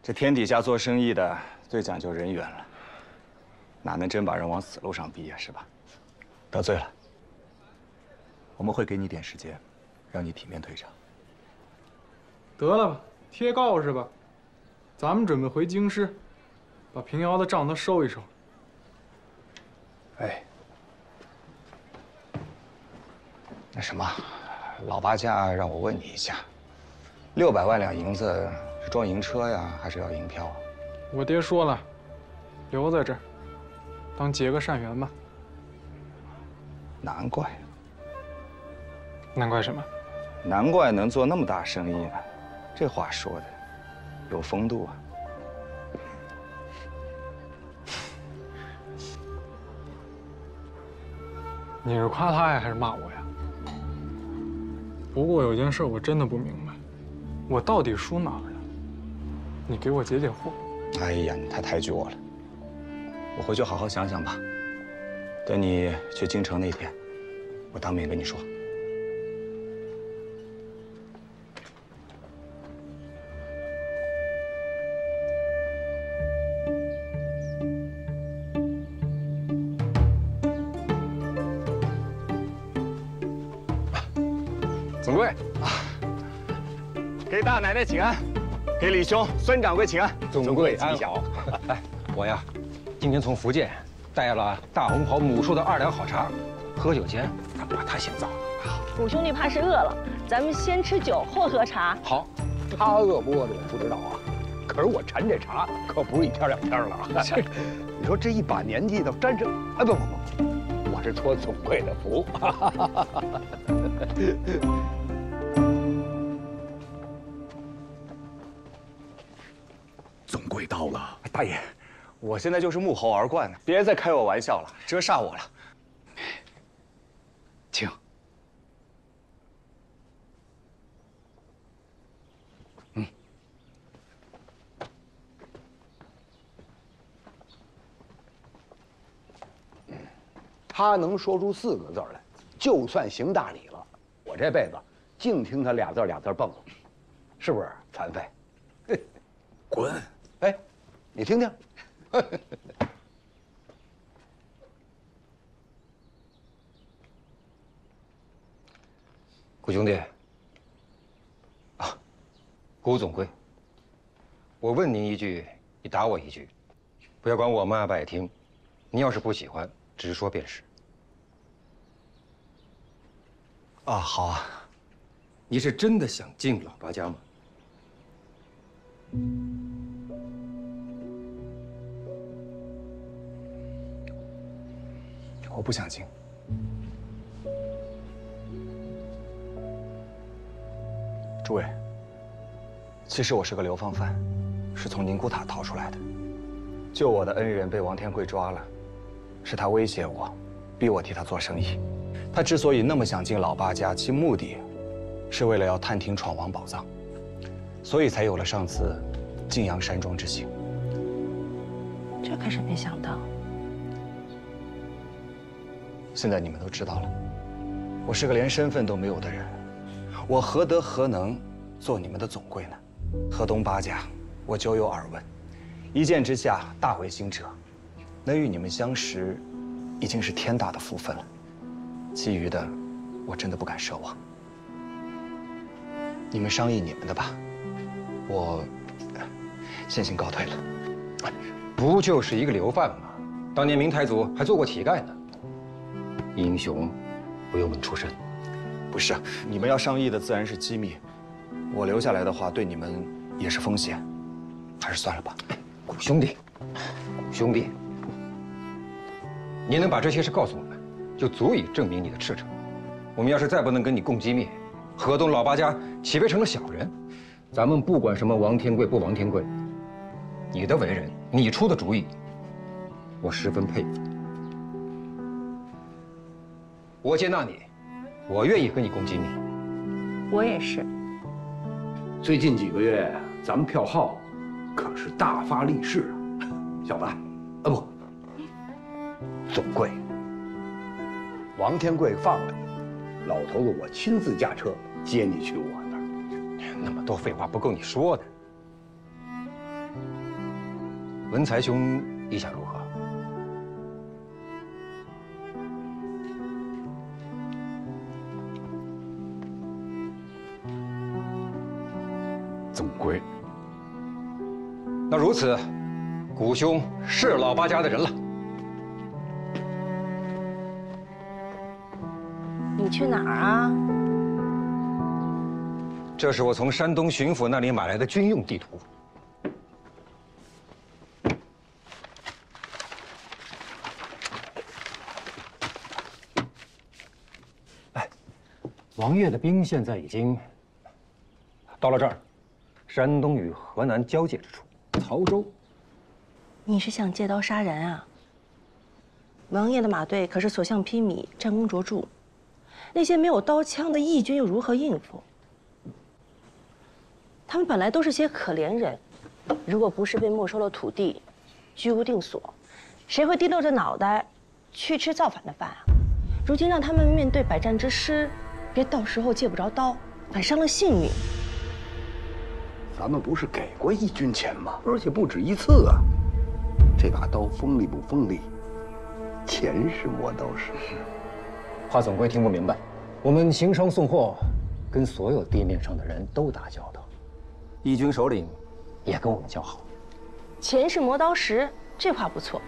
这天底下做生意的最讲究人缘了，哪能真把人往死路上逼呀？是吧？得罪了，我们会给你点时间，让你体面退场。得了吧，贴告示吧。咱们准备回京师，把平遥的账都收一收。哎，那什么，老八家让我问你一下，600万两银子是装银车呀，还是要银票啊？我爹说了，留在这儿，当结个善缘吧。难怪，难怪什么？难怪能做那么大生意呢。这话说的有风度啊。你是夸他呀，还是骂我呀？不过有件事我真的不明白，我到底输哪儿了？你给我解解惑。哎呀，你太抬举我了，我回去好好想想吧。等你去京城那天，我当面跟你说。总柜啊，给大奶奶请安，给李兄、孙掌柜请安。总柜安好。哎，我呀，今天从福建带了大红袍母树的2两好茶，喝酒前咱们把它先造了。谷兄弟怕是饿了，咱们先吃酒后喝茶。好，他饿不饿的我不知道啊，可是我馋这茶可不是1天2天了。你说这一把年纪都沾上，哎不，我是托总柜的福。总柜到了，大爷，我现在就是沐猴而冠呢，别再开我玩笑了，折煞我了。请。他能说出4个字来，就算行大礼了。我这辈子净听他俩字蹦，是不是残废？滚！哎，你听听。谷兄弟，啊，谷总柜，我问您一句，你答我一句，不要管我们爱不爱听。你要是不喜欢，直说便是。啊，好啊。你是真的想进老八家吗？我不想进。诸位，其实我是个流放犯，是从宁古塔逃出来的。救我的恩人被王天贵抓了，是他威胁我，逼我替他做生意。他之所以那么想进老八家，其目的是为了要探听闯王宝藏，所以才有了上次晋阳山庄之行。这可是没想到。现在你们都知道了，我是个连身份都没有的人，我何德何能做你们的总柜呢？河东八家，我久有耳闻，一见之下大为心折，能与你们相识，已经是天大的福分了。其余的，我真的不敢奢望。你们商议你们的吧，我先行告退了。不就是一个流犯吗？当年明太祖还做过乞丐呢。英雄不用问出身。不是，你们要商议的自然是机密，我留下来的话对你们也是风险，还是算了吧。谷兄弟，谷兄弟，你能把这些事告诉我们，就足以证明你的赤诚。我们要是再不能跟你共机密，河东老八家岂非成了小人？咱们不管什么王天贵不王天贵，你的为人，你出的主意，我十分佩服。我接纳你，我愿意跟你共机密。我也是。最近几个月，咱们票号可是大发利市啊，小子，不，总柜，王天贵放了你，老头子我亲自驾车接你去我那儿。那么多废话不够你说的。文才兄意下如何？总归，那如此，谷兄是老八家的人了。你去哪儿啊？这是我从山东巡抚那里买来的军用地图。王爷的兵现在已经到了这儿，山东与河南交界之处，曹州。你是想借刀杀人啊？王爷的马队可是所向披靡，战功卓著，那些没有刀枪的义军又如何应付？他们本来都是些可怜人，如果不是被没收了土地，居无定所，谁会低落着脑袋去吃造反的饭啊？如今让他们面对百战之师，别到时候借不着刀，反伤了性命。咱们不是给过义军钱吗？而且不止一次啊！这把刀锋利不锋利？钱是磨刀石。怕总归听不明白，我们行商送货，跟所有地面上的人都打交道，义军首领也跟我们交好。钱是磨刀石，这话不错。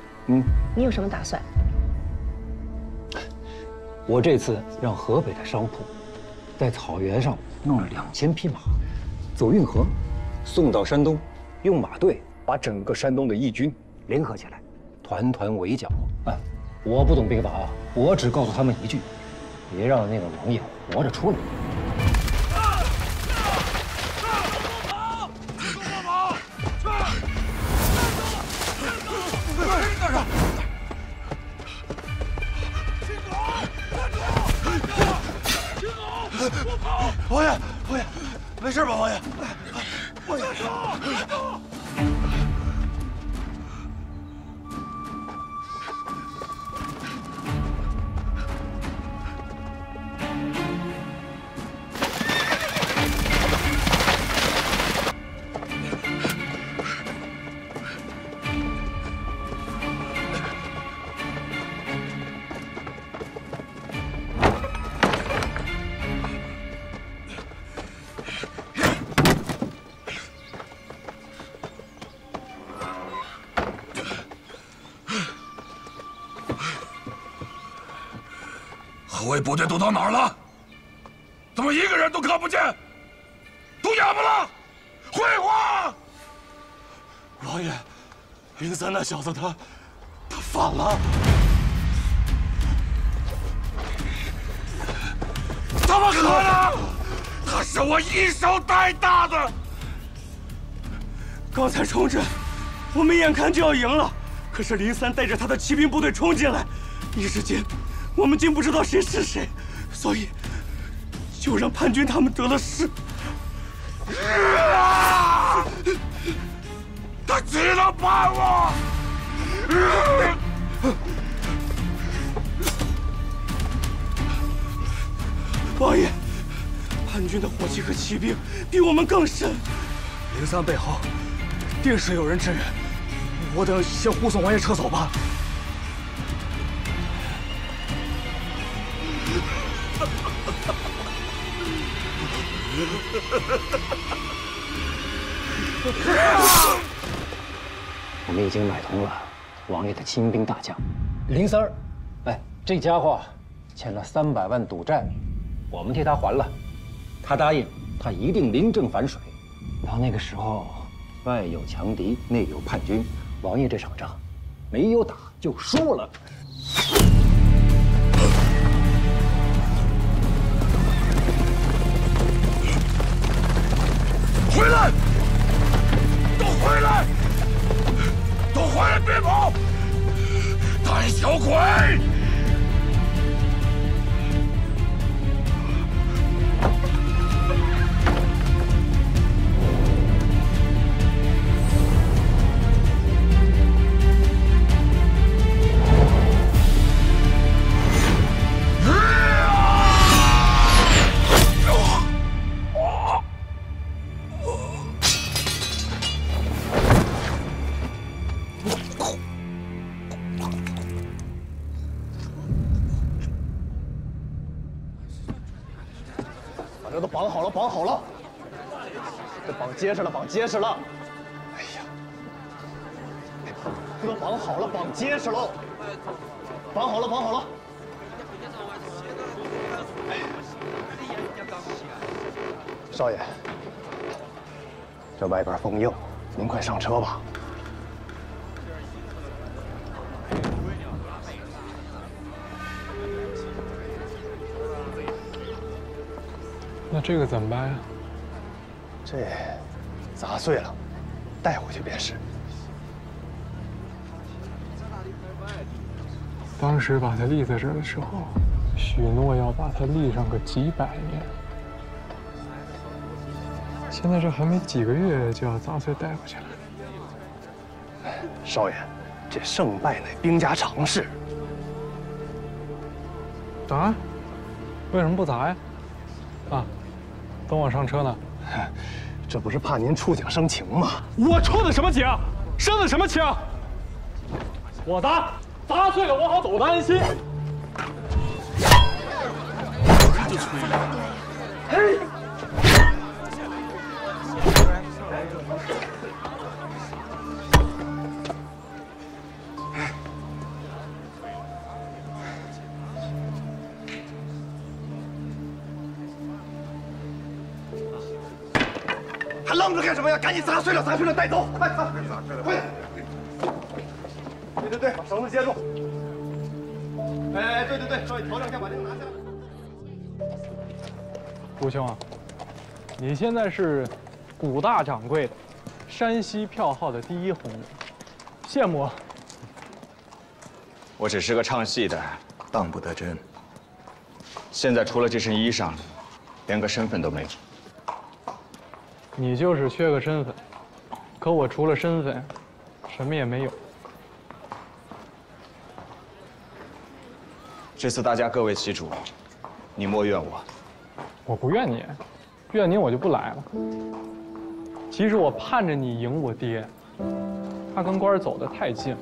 你有什么打算？我这次让河北的商铺在草原上弄了2000匹马，走运河，送到山东，用马队把整个山东的义军联合起来，团团围剿。我不懂兵法啊，我只告诉他们一句：别让那个王爷活着出来。王爷，王爷，没事吧，王爷？王爷，护卫部队都到哪儿了？怎么一个人都看不见？都哑巴了？回话！王爷，03那小子他反了。怎么可能？他是我一手带大的。刚才冲阵，我们眼看就要赢了，可是03带着他的骑兵部队冲进来，一时间。我们竟不知道谁是谁，所以就让叛军他们得了势。他岂能叛我？王爷，叛军的火器和骑兵比我们更深，03背后定是有人支援。我等先护送王爷撤走吧。我们已经买通了王爷的亲兵大将03儿，这家伙欠了300万赌债，我们替他还了。他答应，他一定临阵反水。到那个时候，外有强敌，内有叛军，王爷这场仗没有打就输了。回来！都回来！都回来！别跑！胆小鬼！绑好了，绑好了，这绑结实了，绑结实了。哎呀，这都绑好了，绑结实喽，绑好了，绑好了。哎呀，少爷，这外边风硬，您快上车吧。 那这个怎么办呀？这砸碎了，带回去便是。当时把它立在这儿的时候，许诺要把它立上个几百年。现在这还没几个月，就要砸碎带回去了。少爷，这胜败乃兵家常事。砸？为什么不砸呀？啊？ 等我上车呢，这不是怕您触景生情吗？我触的什么景？生的什么情？我砸碎了，我好走得安心。嘿！还愣着干什么呀？赶紧砸碎了，砸碎了带走！快，快点！对，把绳子接住。哎，对，少爷调整一下，把这个拿下来。吴兄啊，你现在是古大掌柜的山西票号的第一红人，羡慕啊！我只是个唱戏的，当不得真。现在除了这身衣裳，连个身份都没有。 你就是缺个身份，可我除了身份，什么也没有。这次大家各为其主，你莫怨我。我不怨你，怨你我就不来了。其实我盼着你赢我爹，他跟官儿走得太近了，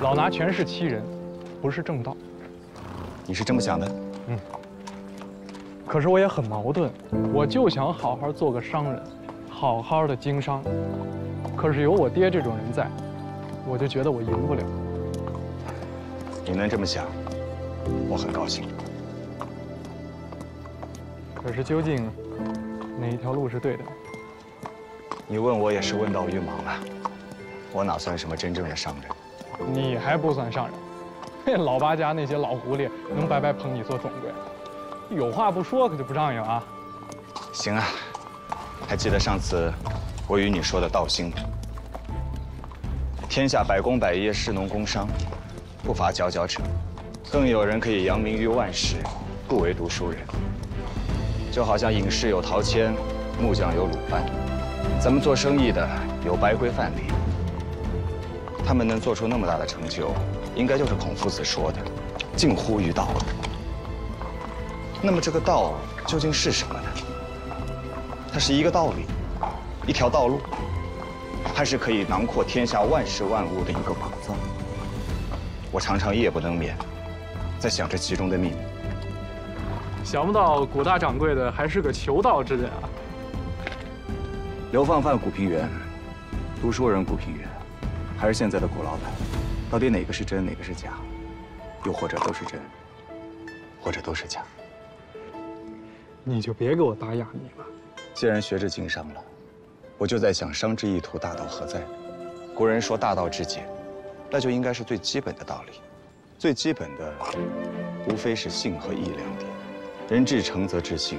老拿权势欺人，不是正道。你是这么想的？嗯。 可是我也很矛盾，我就想好好做个商人，好好的经商。可是有我爹这种人在，我就觉得我赢不了。你能这么想，我很高兴。可是究竟哪一条路是对的？你问我也是问到于盲了，我哪算什么真正的商人？你还不算商人，老八家那些老狐狸能白白捧你做总柜？ 有话不说，可就不仗义啊！行啊，还记得上次我与你说的道兴吗？天下百工百业，士农工商，不乏佼佼者，更有人可以扬名于万世，不为读书人。就好像影视有陶谦，木匠有鲁班，咱们做生意的有白圭范蠡。他们能做出那么大的成就，应该就是孔夫子说的“近乎于道”。 那么这个道究竟是什么呢？它是一个道理，一条道路，还是可以囊括天下万事万物的一个宝藏？我常常夜不能眠，在想这其中的秘密。想不到古大掌柜的还是个求道之人啊！流放犯古平原，读书人古平原，还是现在的古老板，到底哪个是真，哪个是假？又或者都是真，或者都是假？ 你就别给我打哑谜了。既然学着经商了，我就在想，商之意图，大道何在？古人说大道至简，那就应该是最基本的道理。最基本的，无非是信和义两点。人至诚则至信，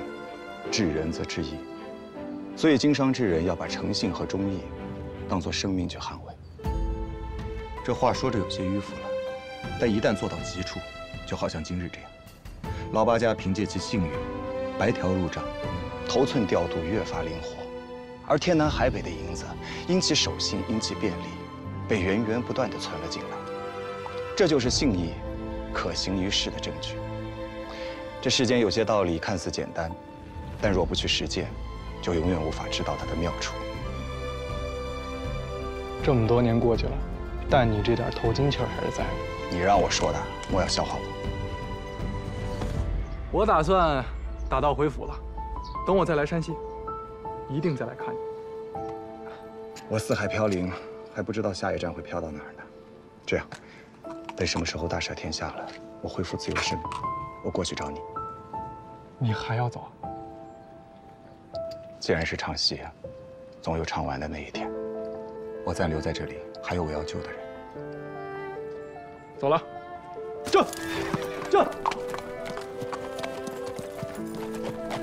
至仁则至义。所以经商之人要把诚信和忠义当作生命去捍卫。这话说着有些迂腐了，但一旦做到极处，就好像今日这样，老八家凭借其信誉。 白条入账，头寸调度越发灵活，而天南海北的银子，因其守信，因其便利，被源源不断地存了进来。这就是信义可行于世的证据。这世间有些道理看似简单，但若不去实践，就永远无法知道它的妙处。这么多年过去了，但你这点头巾气儿还是在的。你让我说的，莫要消耗我。我打算打道回府了。等我再来山西，一定再来看你。我四海飘零，还不知道下一站会飘到哪儿呢。这样，等什么时候大赦天下了，我恢复自由身，我过去找你。你还要走啊？既然是场戏啊，总有唱完的那一天。我暂留在这里，还有我要救的人。走了。这，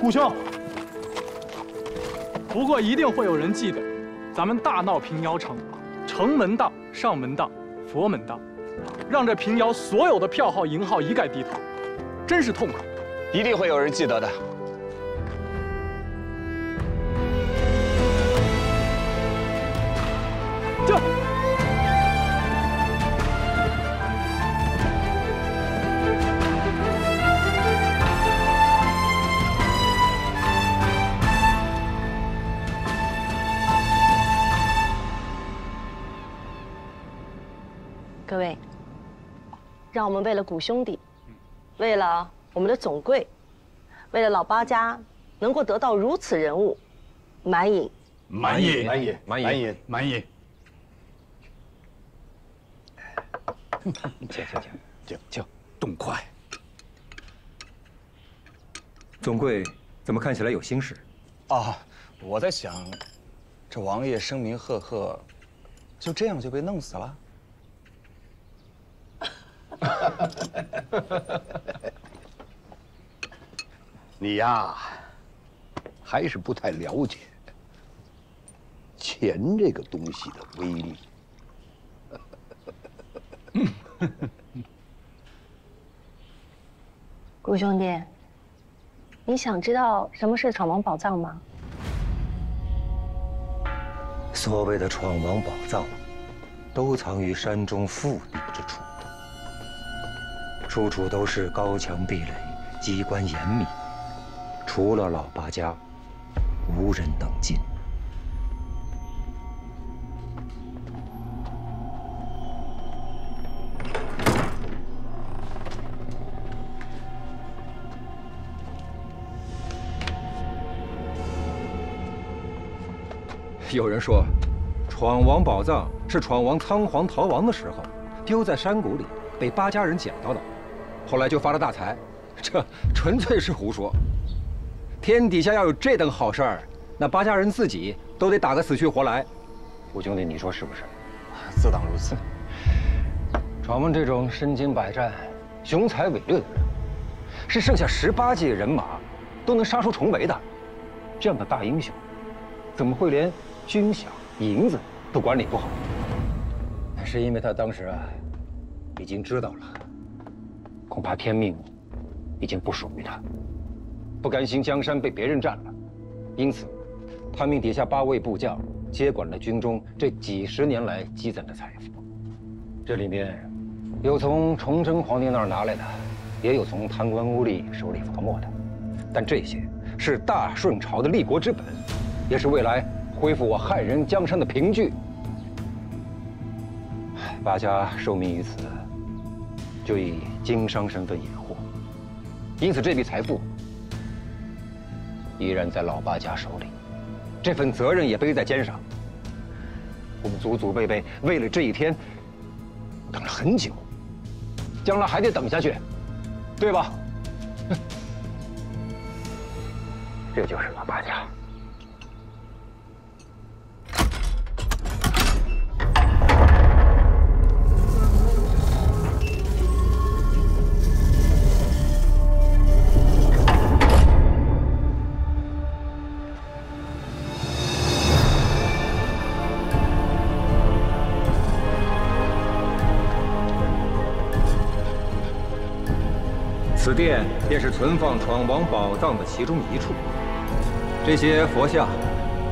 顾兄。不过一定会有人记得，咱们大闹平遥城，城门当、上门当、佛门当，让这平遥所有的票号、银号一概低头，真是痛快。一定会有人记得的。这。各位，让我们为了古兄弟，为了我们的总柜，为了老八家能够得到如此人物，满饮。满饮，满饮，满饮，满饮。请，动筷。总柜怎么看起来有心事？啊，我在想，这王爷声名赫赫，就这样就被弄死了？你呀，还是不太了解钱这个东西的威力。顾兄弟，你想知道什么是闯王宝藏吗？所谓的闯王宝藏，都藏于山中腹地之处，处处都是高墙壁垒，机关严密，除了老八家，无人能进。有人说，闯王宝藏是闯王仓皇逃亡的时候，丢在山谷里，被八家人捡到的，后来就发了大财。这纯粹是胡说。天底下要有这等好事儿，那八家人自己都得打个死去活来。吴兄弟，你说是不是？自当如此。闯王这种身经百战、雄才伟略的人，是剩下18骑人马都能杀出重围的，这样的大英雄，怎么会连军饷、银子都管理不好？是因为他当时啊，已经知道了，恐怕天命已经不属于他，不甘心江山被别人占了，因此，他命底下8位部将接管了军中这几10年来积攒的财富。这里面有从崇祯皇帝那儿拿来的，也有从贪官污吏手里罚没的，但这些是大顺朝的立国之本，也是未来恢复我汉人江山的凭据。八家受命于此，就以经商身份掩护，因此这笔财富依然在老八家手里，这份责任也背在肩上。我们祖祖辈辈为了这一天等了很久，将来还得等下去，对吧？这就是老八家。此殿便是存放闯王宝藏的其中一处。这些佛像、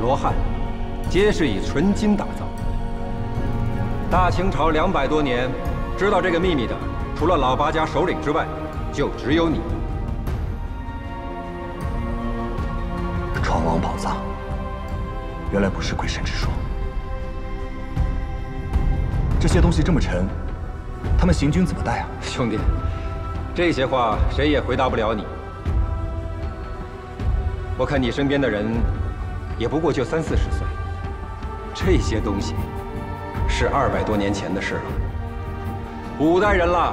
罗汉，皆是以纯金打造。大清朝200多年，知道这个秘密的，除了老八家首领之外，就只有你。闯王宝藏，原来不是鬼神之说。这些东西这么沉，他们行军怎么带啊？兄弟，这些话谁也回答不了你。我看你身边的人，也不过就30-40岁，这些东西是200多年前的事了，5代人了。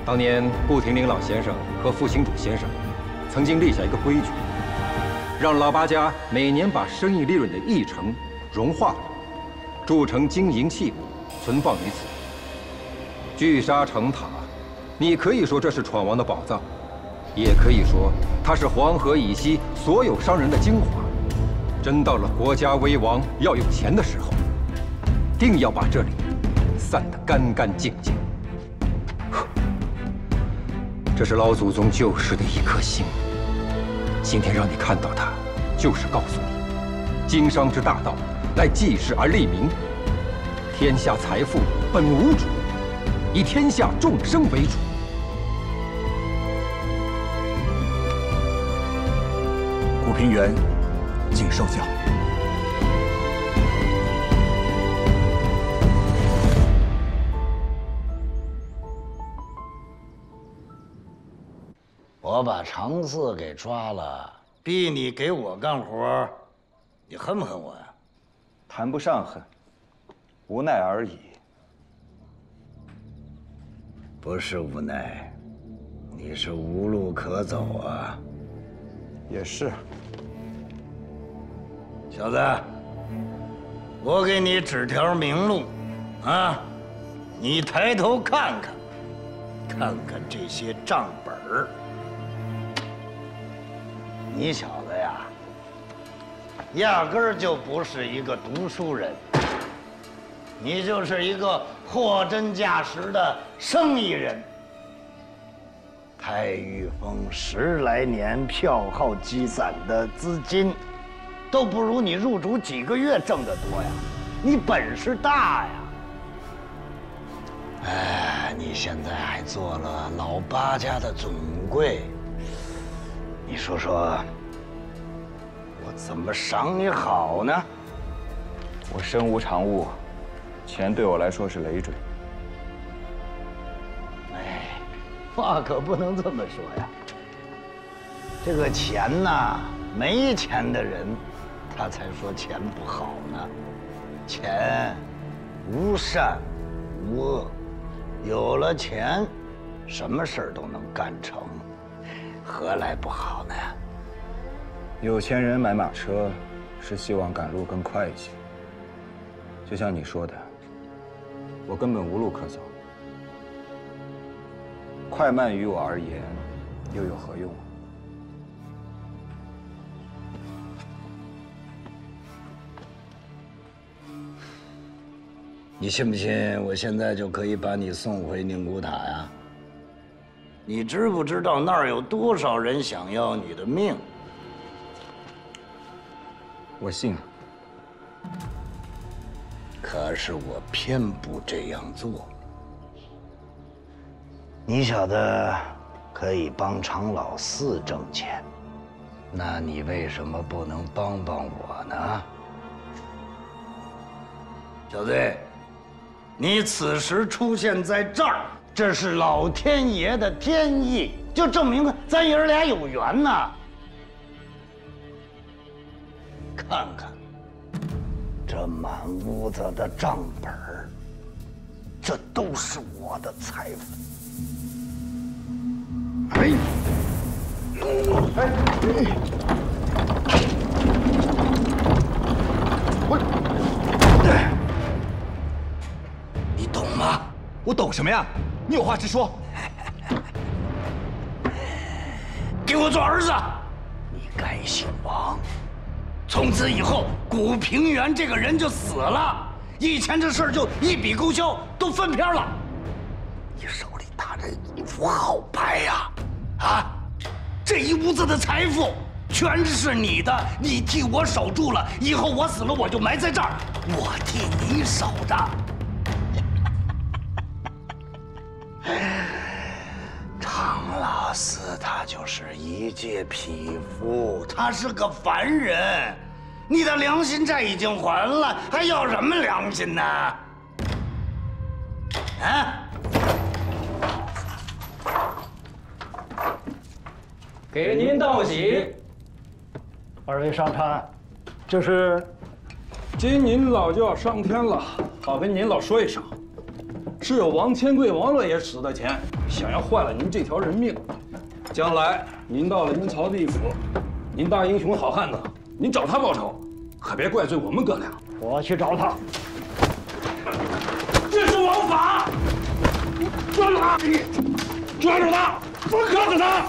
当年顾廷林老先生和傅行主先生曾经立下一个规矩，让老八家每年把生意利润的1成融化了，铸成金银器物，存放于此。聚沙成塔，你可以说这是闯王的宝藏，也可以说它是黄河以西所有商人的精华。真到了国家危亡要有钱的时候，定要把这里散得干干净净。这是老祖宗旧时的一颗心，今天让你看到它，就是告诉你，经商之大道，乃济世而利民。天下财富本无主，以天下众生为主。顾平原，请受教。我把常四给抓了，逼你给我干活，你恨不恨我呀？谈不上恨，无奈而已。不是无奈，你是无路可走啊。也是。小子，我给你指条明路，啊，你抬头看看，看看这些账本儿。你小子呀，压根儿就不是一个读书人，你就是一个货真价实的生意人。太玉峰10来年票号积攒的资金，都不如你入主几个月挣得多呀！你本事大呀！哎，你现在还做了老八家的总柜，你说说，我怎么赏你好呢？我身无长物，钱对我来说是累赘。哎，话可不能这么说呀。这个钱呐，没钱的人，他才说钱不好呢。钱无善无恶，有了钱，什么事儿都能干成，何来不好呢？有钱人买马车，是希望赶路更快一些。就像你说的，我根本无路可走。快慢于我而言，又有何用？你信不信我现在就可以把你送回宁古塔呀？你知不知道那儿有多少人想要你的命？我信。可是我偏不这样做。你晓得可以帮常老4挣钱，那你为什么不能帮帮我呢？小子，你此时出现在这儿，这是老天爷的天意，就证明咱爷儿俩有缘呐。看看这满屋子的账本儿，这都是我的财富。哎，你懂吗？我懂什么呀？你有话直说。给我做儿子，你该姓王。从此以后，古平原这个人就死了，以前这事儿就一笔勾销，都翻篇了。你手里拿着一副好牌呀，啊，这一屋子的财富全是你的，你替我守住了，以后我死了我就埋在这儿，我替你守着。常老四他就是一介匹夫，他是个凡人，你的良心债已经还了，还要什么良心呢？啊！给您道喜。二位上禅，这是今您老就要上天了，好跟您老说一声，是有王千贵王老爷使的钱，想要坏了您这条人命。将来您到了阴曹地府，您大英雄好汉子，您找他报仇，可别怪罪我们哥俩。我去找他。这是王法！抓住他！抓住他！抓住他！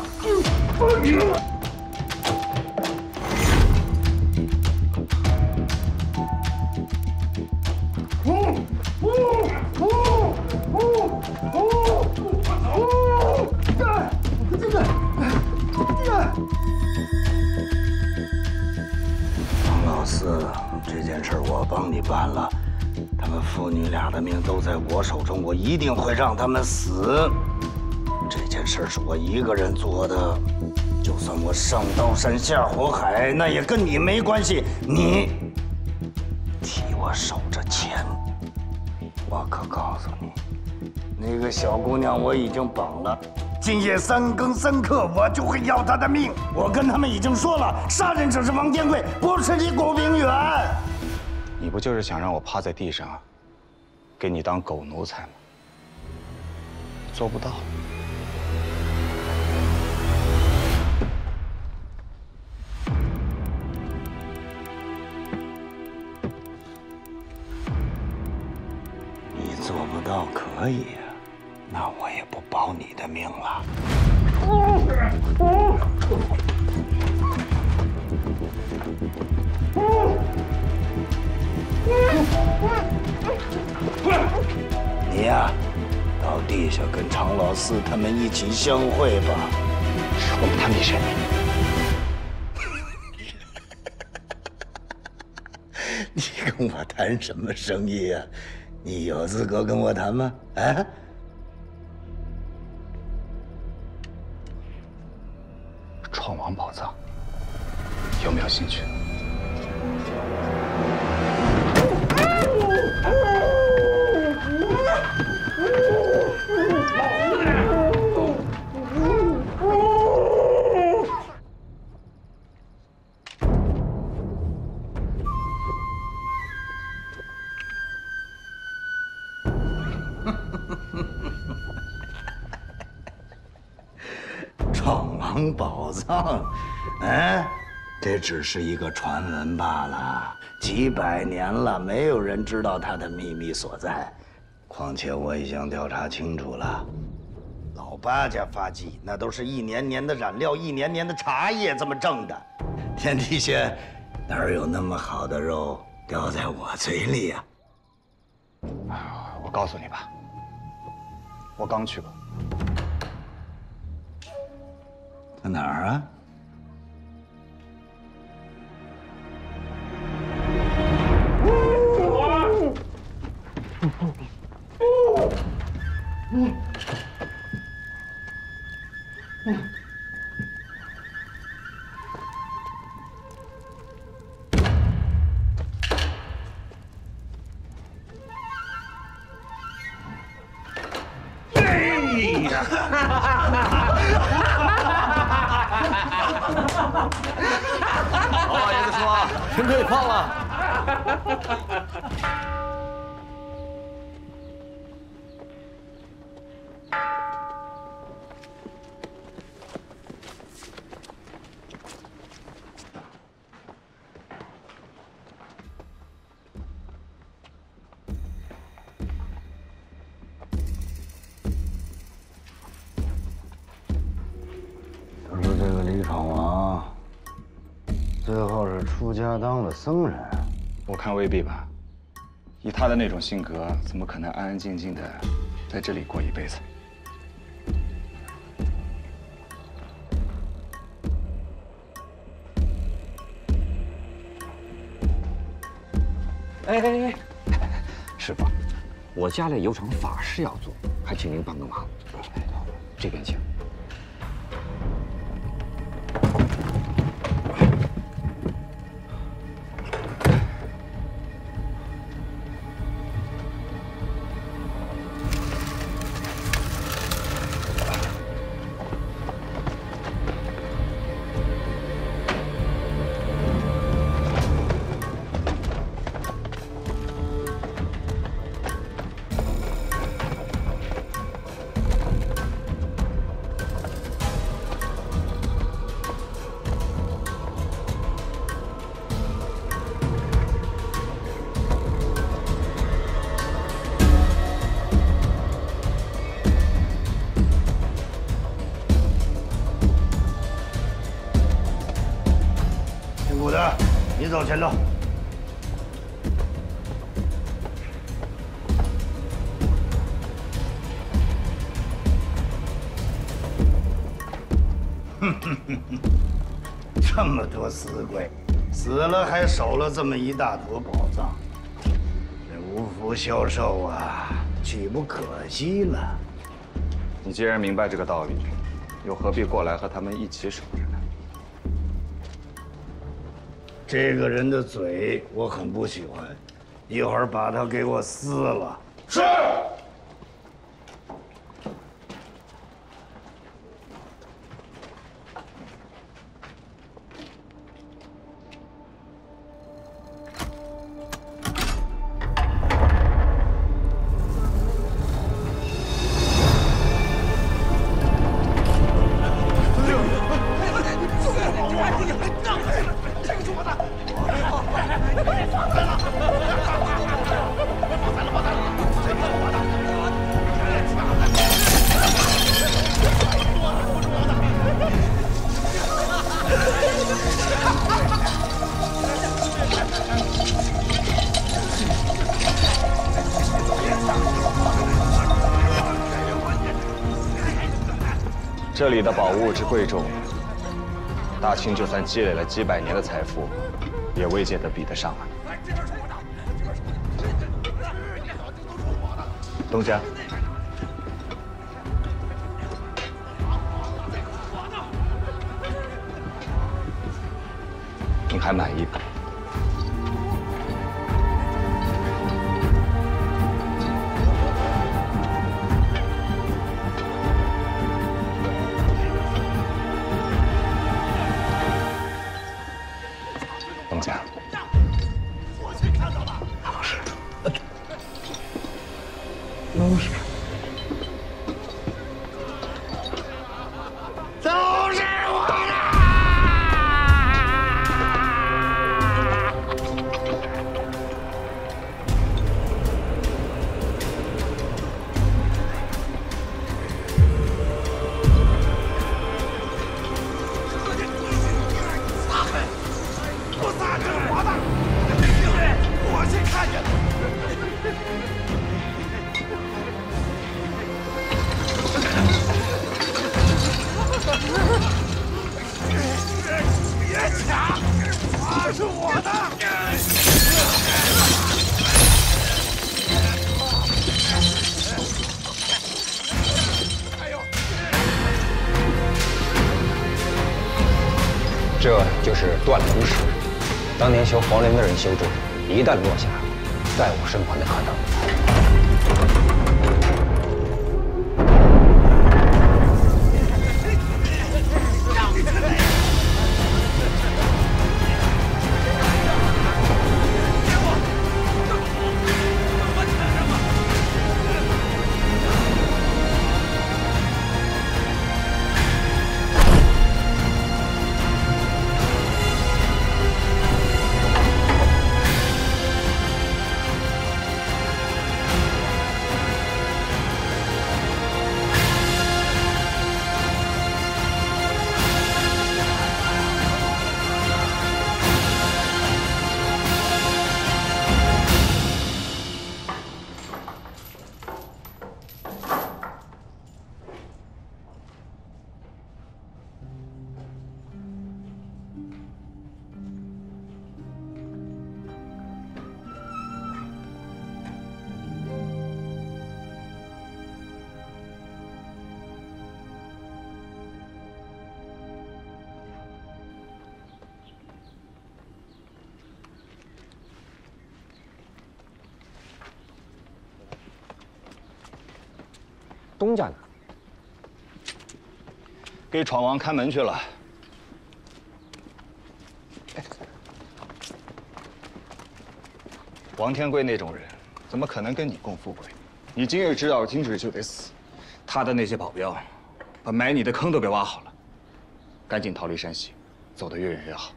王老四，这件事我帮你办了，他们父女俩的命都在我手中，我一定会让他们死。这件事是我一个人做的，就算我上刀山下火海，那也跟你没关系。你替我守着钱，我可告诉你，那个小姑娘我已经绑了。今夜3更3刻，我就会要她的命。我跟他们已经说了，杀人者是王天贵，不是你古平原。你不就是想让我趴在地上，给你当狗奴才吗？做不到。你做不到可以啊，那我也不保你的命了。你呀，到地下跟常老四他们一起相会吧。我们谈笔生意。你跟我谈什么生意呀？你有资格跟我谈吗？啊？闯王宝藏，有没有兴趣？闯王宝藏，这只是一个传闻罢了。几百年了，没有人知道它的秘密所在。况且我已经调查清楚了，老八家发迹那都是一年年的染料，一年年的茶叶这么挣的。天地下哪有那么好的肉掉在我嘴里呀？我告诉你吧，我刚去过。在哪儿啊？老老爷子说，人可以放了。他说这个李闯王最后是出家当了僧人，我看未必吧。以他的那种性格，怎么可能安安静静的在这里过一辈子？哎，师傅，我家里有场法事要做，还请您帮个忙。这边请。先生。这么多死鬼，死了还守了这么一大坨宝藏，这无福消受啊，岂不可惜了？你既然明白这个道理，又何必过来和他们一起守着呢？这个人的嘴我很不喜欢，一会儿把他给我撕了。是。这里的宝物之贵重，大清就算积累了几百年的财富，也未见得比得上啊。东家，你还满意吧？东家，我去看到了，老师，老师。都是我的！撒开！我撒开是我的！我先看见了。别抢！花是我的！这就是断龙石，当年修皇陵的人修筑，一旦落下，再无生还的可能。东家呢？给闯王看门去了。王天贵那种人，怎么可能跟你共富贵？你今日知道今日就得死。他的那些保镖，把埋你的坑都给挖好了。赶紧逃离山西，走得越远越好。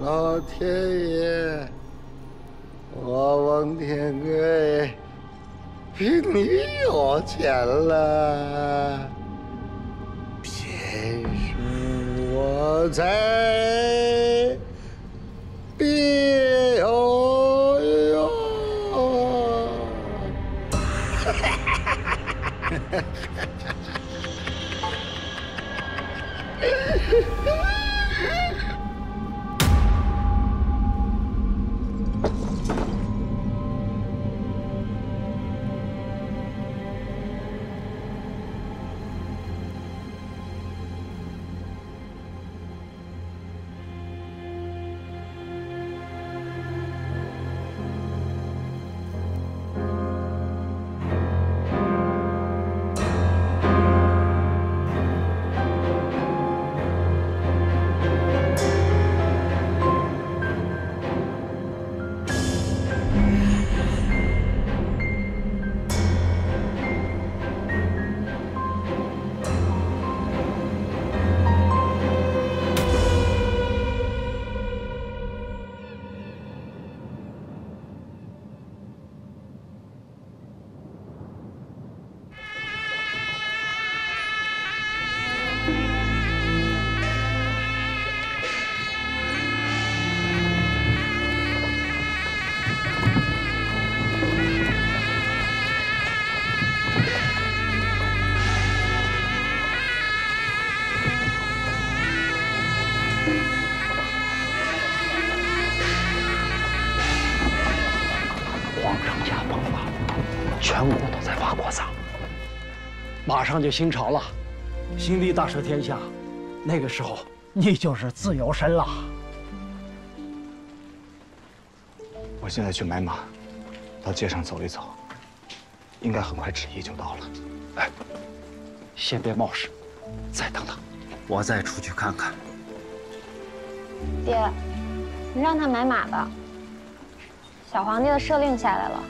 老天爷，我王天贵比你有钱了，偏是我才别有用。全国都在挖国葬，马上就新朝了，新帝大赦天下，那个时候你就是自由身了。我现在去买马，到街上走一走，应该很快旨意就到了。哎，先别冒失，再等等，我再出去看看。爹，你让他买马吧。小皇帝的赦令下来了。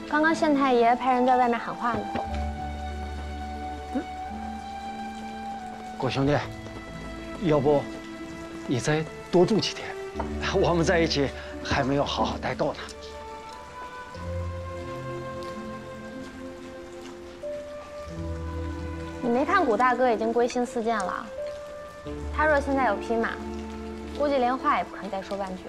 刚刚县太爷派人在外面喊话呢。郭兄弟，要不你再多住几天？我们在一起还没有好好待够呢。你没看古大哥已经归心似箭了？他若现在有匹马，估计连话也不肯再说半句。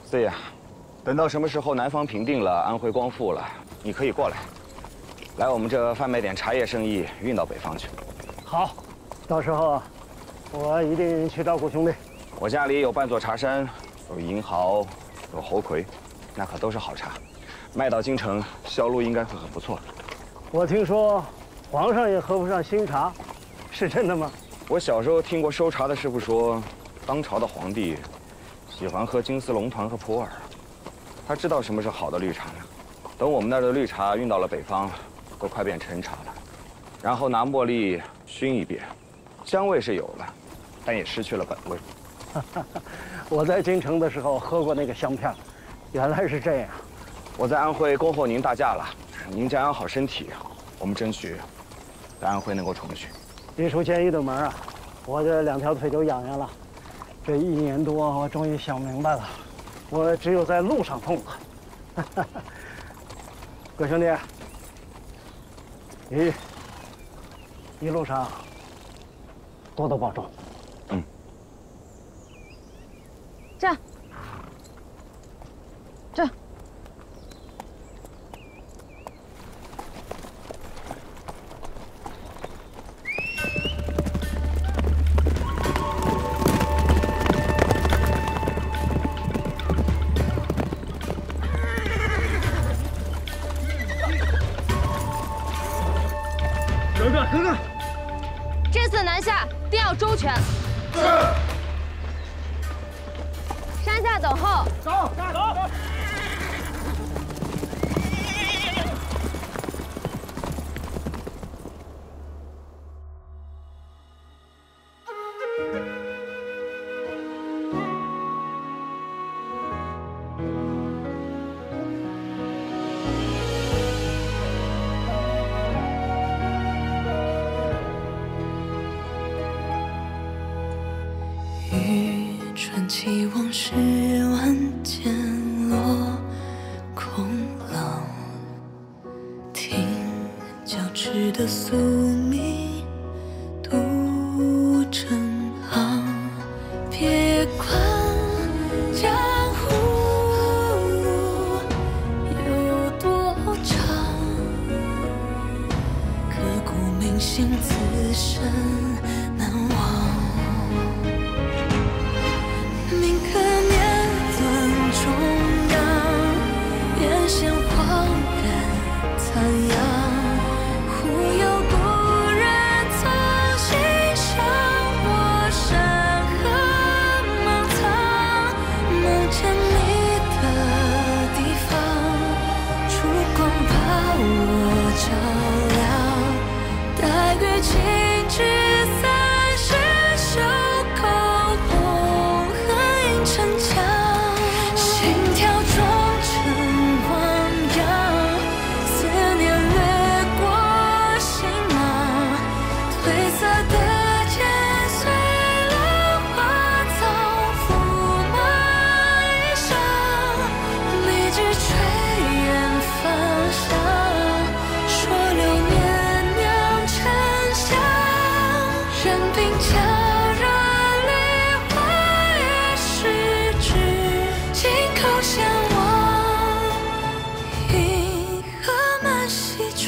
四爷，等到什么时候南方平定了，安徽光复了，你可以过来，来我们这贩卖点茶叶生意，运到北方去。好，到时候我一定去照顾兄弟。我家里有半座茶山，有银毫，有猴魁，那可都是好茶，卖到京城销路应该会很不错。我听说皇上也喝不上新茶，是真的吗？我小时候听过收茶的师傅说，当朝的皇帝 喜欢喝金丝龙团和普洱，他知道什么是好的绿茶呢。等我们那儿的绿茶运到了北方，都快变陈茶了，然后拿茉莉熏一遍，香味是有了，但也失去了本味。我在京城的时候喝过那个香片，原来是这样。我在安徽恭候您大驾了，您家养好身体，我们争取在安徽能够重聚。一出监狱的门啊，我这2条腿就痒痒了。 这1年多，我终于想明白了，我只有在路上痛快。葛兄弟，一路上多多保重。嗯。站。站。下等候。走。雨传奇往事万间落空浪，听交织的宿命渡真行。别管江湖路有多长，刻骨铭心，此生难忘。铭刻年轮中央，眼线恍然残阳。忽有故人从心上，我山河茫苍。梦见你的地方，烛光把我照亮。待月静止30袖口红痕成墙，心跳中成汪洋，思念掠过心芒。褪色的剑碎了花草，驸马衣裳，荔枝吹远芳香，说流年酿沉香。任凭悄热梨花也是指紧扣相望，银河满西窗。